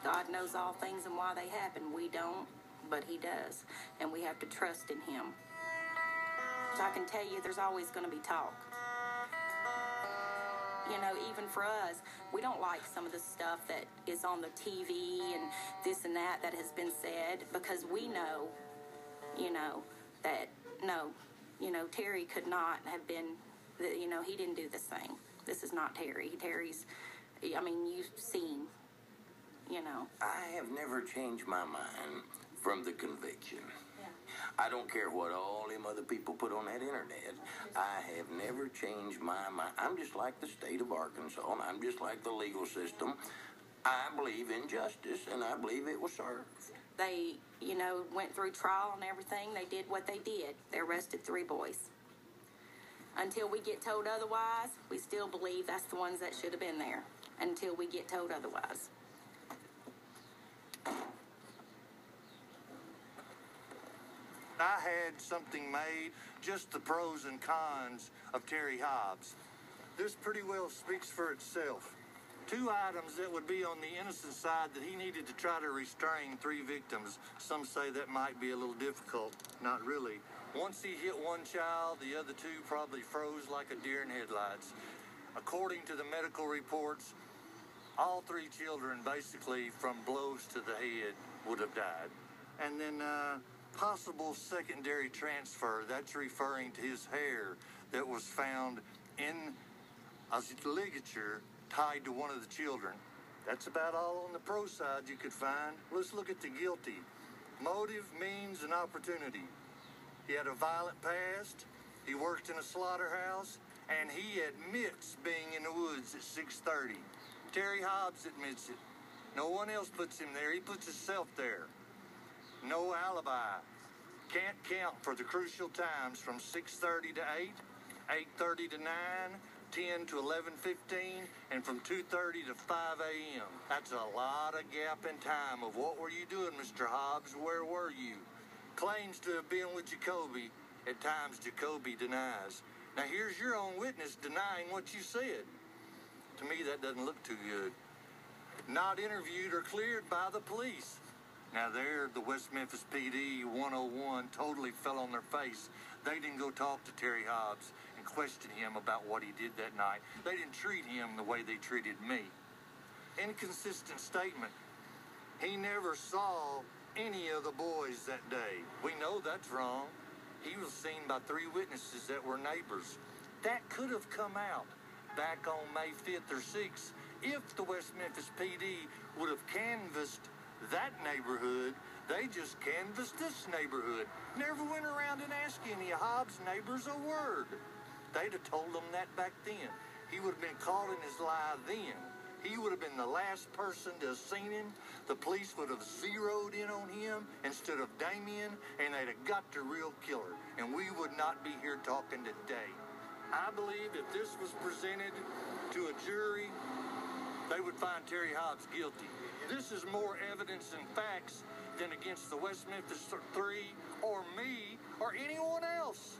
God knows all things and why they happen. We don't, but he does. And we have to trust in him. So I can tell you there's always going to be talk. You know, even for us, we don't like some of the stuff that is on the TV and this and that has been said, because we know, you know, that, no, you know, Terry could not have been, you know, he didn't do this thing. This is not Terry. Terry's, I mean, you've seen, you know. I have never changed my mind from the conviction. Yeah. I don't care what all them other people put on that internet. I have never changed my mind. I'm just like the state of Arkansas, and I'm just like the legal system. I believe in justice, and I believe it was served. They, you know, went through trial and everything. They did what they did. They arrested 3 boys. Until we get told otherwise, we still believe that's the ones that should have been there. Until we get told otherwise. I had something made, just the pros and cons of Terry Hobbs. This pretty well speaks for itself. 2 items that would be on the innocent side that he needed to try to restrain 3 victims. Some say that might be a little difficult. Not really. Once he hit one child, the other 2 probably froze like a deer in headlights. According to the medical reports, all 3 children, basically from blows to the head, would have died. And then possible secondary transfer, that's referring to his hair that was found in a ligature tied to one of the children. That's about all on the pro side you could find. Let's look at the guilty. Motive, means, and opportunity. He had a violent past, he worked in a slaughterhouse, and he admits being in the woods at 6:30. Terry Hobbs admits it. No one else puts him there. He puts himself there. No alibi. Can't count for the crucial times from 6:30 to 8, 8:30 to 9, 10 to 11:15, and from 2:30 to 5 a.m. That's a lot of gap in time of what were you doing, Mr. Hobbs? Where were you? Claims to have been with Jacoby. At times, Jacoby denies. Now, here's your own witness denying what you said. To me, that doesn't look too good. Not interviewed or cleared by the police. Now, there, the West Memphis PD 101 totally fell on their face. They didn't go talk to Terry Hobbs and question him about what he did that night. They didn't treat him the way they treated me. Inconsistent statement. He never saw any of the boys that day. We know that's wrong. He was seen by 3 witnesses that were neighbors. That could have come out back on May 5th or 6th if the West Memphis PD would have canvassed that neighborhood. They just canvassed this neighborhood. Never went around and asked any of Hobbs' neighbors a word. They'd have told them that back then. He would have been calling his lie then. He would have been the last person to have seen him. The police would have zeroed in on him instead of Damien, and they'd have got the real killer. And we would not be here talking today. I believe if this was presented to a jury, they would find Terry Hobbs guilty. This is more evidence and facts than against the West Memphis 3 or me or anyone else.